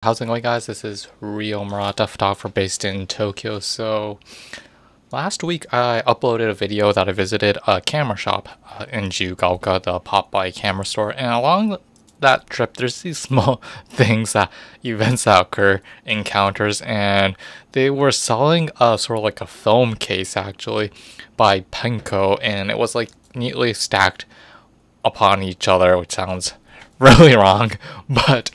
How's it going, guys? This is Rio Murata, photographer based in Tokyo. So last week I uploaded a video that I visited a camera shop in Jiyugaoka, the Popeye Camera store, and along that trip there's these small events that occur, encounters, and they were selling a sort of like a film case actually by Penco, and it was like neatly stacked upon each other, which sounds really wrong, but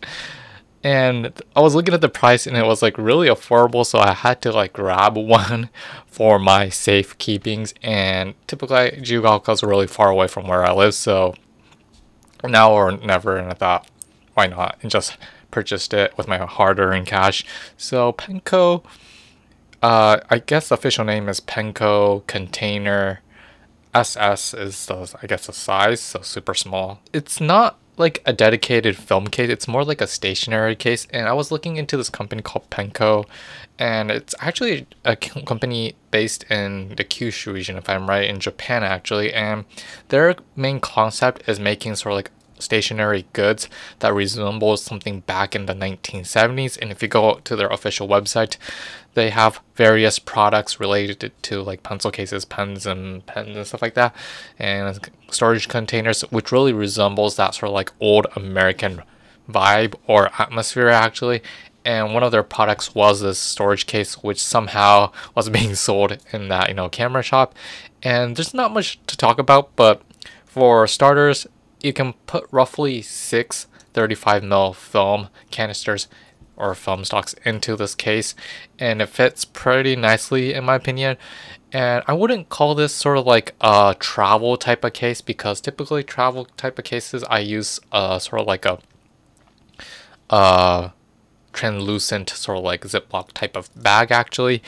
and I was looking at the price and it was like really affordable, so I had to like grab one for my safekeepings. And typically Jiyugaoka is really far away from where I live, so now or never, and I thought, why not? And just purchased it with my hard-earned cash. So Penco, I guess the official name is Penco Container. SS is I guess the size, so super small. It's not like a dedicated film case, it's more like a stationary case. And I was looking into this company called Penco, and it's actually a company based in the Kyushu region, if I'm right, in Japan actually. And their main concept is making sort of like stationary goods that resembles something back in the 1970s. And if you go to their official website, they have various products related to like pencil cases, pens and stuff like that, and storage containers, which really resembles that sort of like old American vibe or atmosphere actually. And one of their products was this storage case, which somehow was being sold in that, camera shop. And there's not much to talk about, but for starters, you can put roughly 6 35mm film canisters or film stocks into this case, and it fits pretty nicely in my opinion. And I wouldn't call this sort of like a travel type of case, because typically travel type of cases I use sort of like a translucent sort of like Ziploc type of bag actually.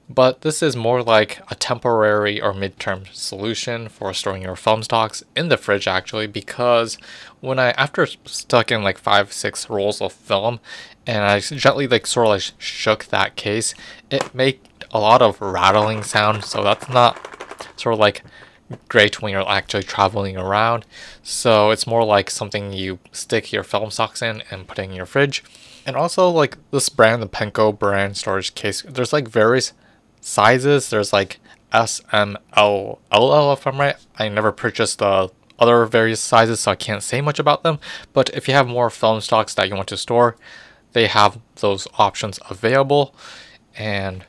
But this is more like a temporary or midterm solution for storing your film stocks in the fridge actually, because after stuck in like 5-6 rolls of film and I gently like sort of like shook that case, it made a lot of rattling sound. So that's not sort of like great when you're actually traveling around. So it's more like something you stick your film stocks in and put in your fridge. And also like this brand, the Penco brand storage case, there's like various sizes. There's like S, M, L, LL if I'm right. I never purchased the other various sizes, so I can't say much about them. But if you have more film stocks that you want to store, they have those options available. And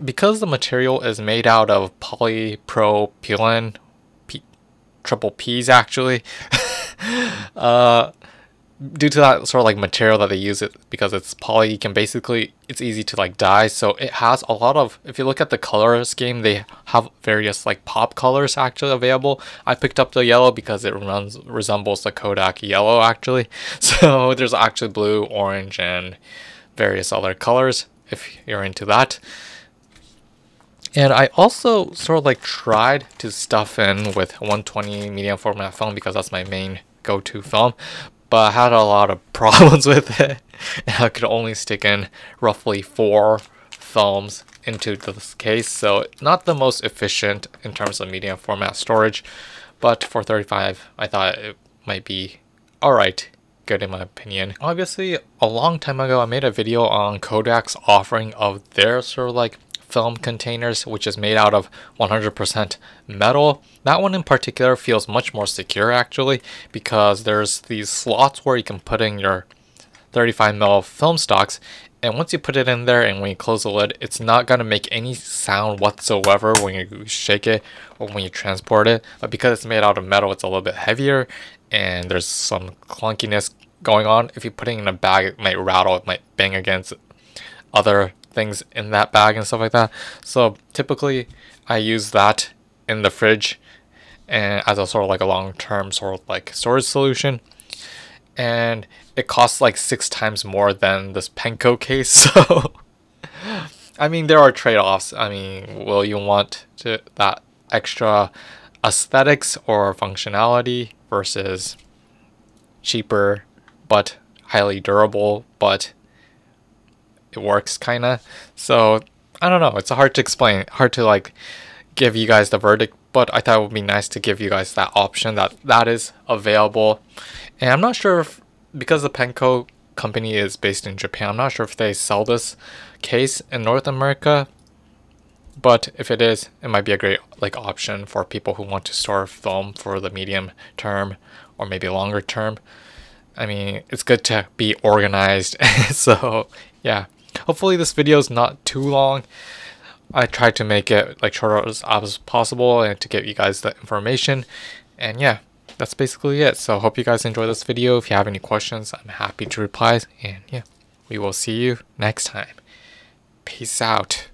because the material is made out of polypropylene, triple P's actually, due to that sort of like material that they use, it because it's poly, it's easy to like dye. So it has a lot of, if you look at the color scheme, they have various like pop colors actually available. I picked up the yellow because it resembles the Kodak yellow actually. So there's actually blue, orange, and various other colors if you're into that. And I also sort of like tried to stuff in with 120 medium format film because that's my main go-to film, but I had a lot of problems with it, and I could only stick in roughly 4 films into this case, so not the most efficient in terms of medium format storage, but for 35 I thought it might be alright, good in my opinion. Obviously, a long time ago I made a video on Kodak's offering of their sort of like film containers, which is made out of 100% metal. That one in particular feels much more secure actually, because there's these slots where you can put in your 35mm film stocks, and once you put it in there and when you close the lid, it's not going to make any sound whatsoever when you shake it or when you transport it. But because it's made out of metal, it's a little bit heavier and there's some clunkiness going on. If you put it in a bag, it might rattle, it might bang against other things in that bag and stuff like that. So typically I use that in the fridge and as a sort of like a long-term sort of like storage solution, and it costs like 6 times more than this Penco case. So I mean, there are trade-offs. I mean, will you want that extra aesthetics or functionality versus cheaper but highly durable but it works kinda? So I don't know, it's hard to explain, hard to like give you guys the verdict, but I thought it would be nice to give you guys that option that is available. And I'm not sure if, because the Penco company is based in Japan. I'm not sure if they sell this case in North America, but if it is, it might be a great option for people who want to store film for the medium term or maybe longer term. I mean, it's good to be organized. So yeah, hopefully this video is not too long. I tried to make it short as possible and to get you guys the information. And yeah, that's basically it. So hope you guys enjoy this video. If you have any questions, I'm happy to reply. And yeah, we will see you next time. Peace out.